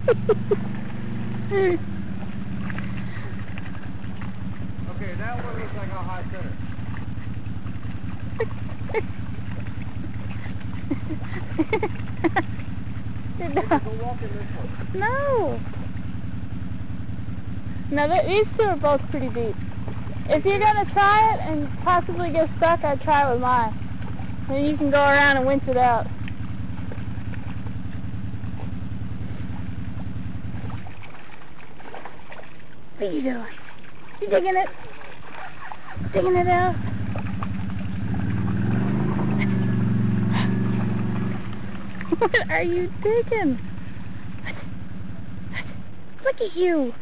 Okay, that one looks like a high center. Go walk in this one. No. No, these two are both pretty deep. If you're going to try it and possibly get stuck, I'd try it with mine. Then you can go around and winch it out. What are you doing? You digging it? Digging it out? What are you digging? Look at you.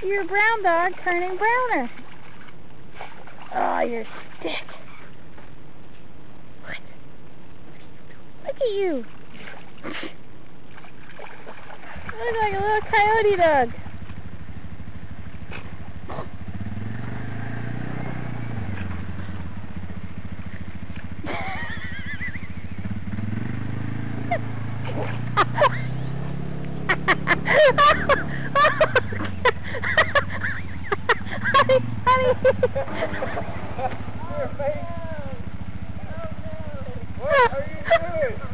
You're a brown dog turning browner. Oh, you're stick. What? Look at you. You look like a little coyote dog. Honey. Your face. What are you doing?